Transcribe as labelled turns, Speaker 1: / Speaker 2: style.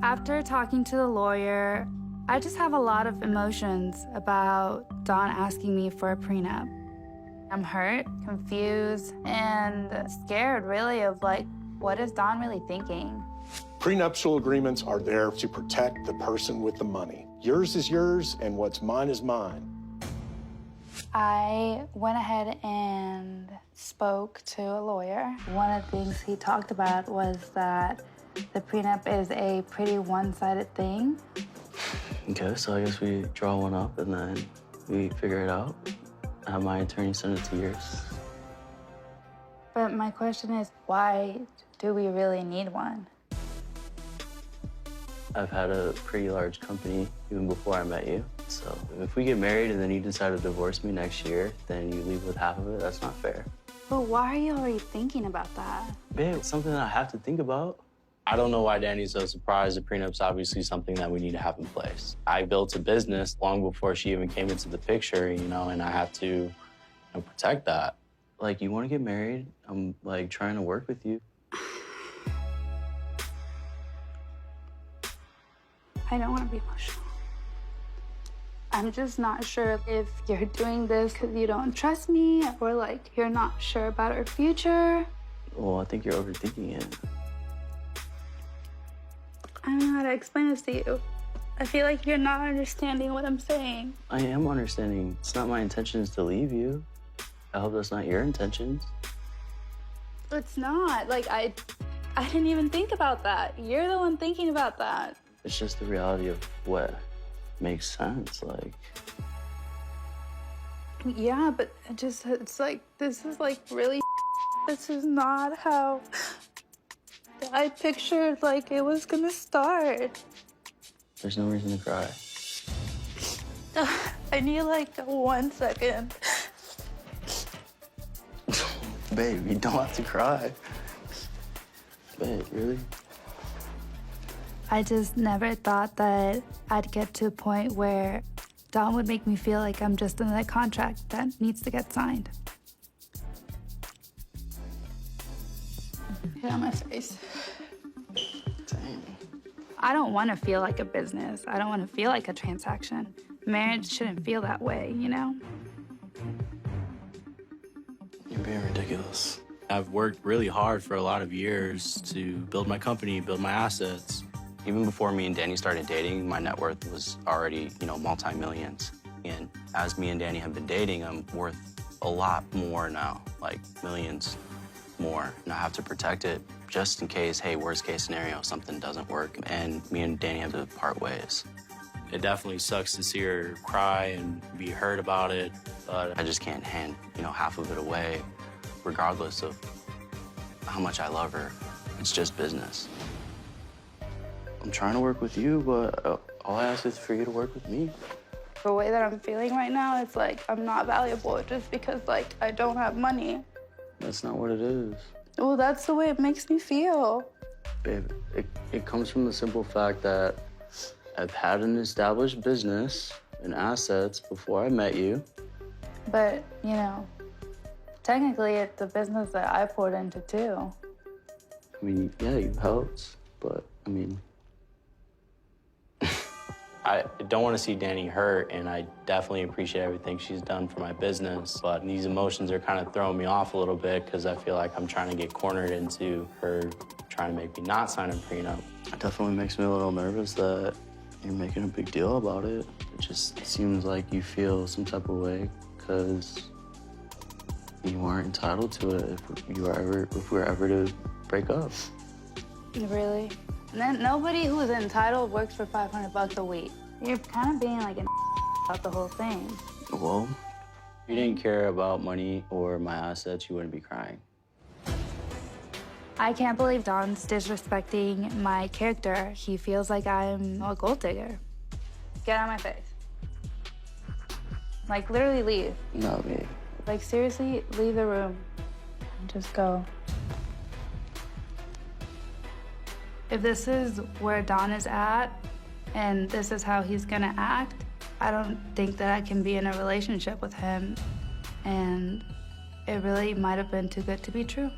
Speaker 1: After talking to the lawyer, I just have a lot of emotions about Don asking me for a prenup. I'm hurt, confused, and scared, really, of like, what is Don really thinking?
Speaker 2: Prenuptial agreements are there to protect the person with the money. Yours is yours, and what's mine is mine.
Speaker 1: I went ahead and spoke to a lawyer. One of the things he talked about was that the prenup is a pretty one-sided thing.
Speaker 3: Okay, so I guess we draw one up and then we figure it out. Have my attorney send it to yours.
Speaker 1: But my question is, why do we really need one?
Speaker 3: I've had a pretty large company even before I met you. So if we get married and then you decide to divorce me next year, then you leave with half of it, that's not fair.
Speaker 1: But why are you already thinking about that?
Speaker 3: Babe, it's something that I have to think about. I don't know why Danny's so surprised. The prenup's obviously something that we need to have in place. I built a business long before she even came into the picture, and I have to protect that. Like, you want to get married? I'm, like, trying to work with you.
Speaker 1: I don't want to be emotional. I'm just not sure if you're doing this because you don't trust me or, like, you're not sure about our future.
Speaker 3: Well, I think you're overthinking it.
Speaker 1: I don't know how to explain this to you. I feel like you're not understanding what I'm saying.
Speaker 3: I am understanding. It's not my intentions to leave you. I hope that's not your intentions.
Speaker 1: It's not. Like, I didn't even think about that. You're the one thinking about that.
Speaker 3: It's just the reality of what makes sense, like.
Speaker 1: Yeah, but it's like, this is like really, this is not how I pictured like it was gonna start.
Speaker 3: There's no reason to cry.
Speaker 1: I need like 1 second.
Speaker 3: Babe, you don't have to cry. Babe, really?
Speaker 1: I just never thought that I'd get to a point where Don would make me feel like I'm just another contract that needs to get signed. Hit on my face.
Speaker 3: Dang.
Speaker 1: I don't want to feel like a business. I don't want to feel like a transaction. Marriage shouldn't feel that way, you know?
Speaker 3: You're being ridiculous.
Speaker 4: I've worked really hard for a lot of years to build my company, build my assets.
Speaker 3: Even before me and Danny started dating, my net worth was already, multi-millions. And as me and Danny have been dating, I'm worth a lot more now, like millions more. And I have to protect it just in case, hey, worst case scenario, something doesn't work and me and Danny have to part ways.
Speaker 4: It definitely sucks to see her cry and be hurt about it, but
Speaker 3: I just can't hand, half of it away, regardless of how much I love her. It's just business. I'm trying to work with you, but all I ask is for you to work with me.
Speaker 1: The way that I'm feeling right now, it's like I'm not valuable just because, like, I don't have money.
Speaker 3: That's not what it is.
Speaker 1: Well, that's the way it makes me feel.
Speaker 3: Babe, it comes from the simple fact that I've had an established business and assets before I met you.
Speaker 1: But, technically it's a business that I poured into, too.
Speaker 3: I mean, yeah, you've helped, but,
Speaker 4: I don't want to see Danny hurt, and I definitely appreciate everything she's done for my business. But these emotions are kind of throwing me off a little bit because I feel like I'm trying to get cornered into her trying to make me not sign a prenup.
Speaker 3: it definitely makes me a little nervous that you're making a big deal about it. It just seems like you feel some type of way because you aren't entitled to it if we're ever to break up.
Speaker 1: Really? And then nobody who's entitled works for $500 a week. You're kind of being like an about the whole thing.
Speaker 3: Well, if you didn't care about money or my assets, you wouldn't be crying.
Speaker 1: I can't believe Don's disrespecting my character. He feels like I'm a gold digger. Get out of my face. Like, literally leave.
Speaker 3: Not me.
Speaker 1: Like, seriously, leave the room. Just go. If this is where Don is at, and this is how he's gonna act, I don't think that I can be in a relationship with him. And it really might have been too good to be true.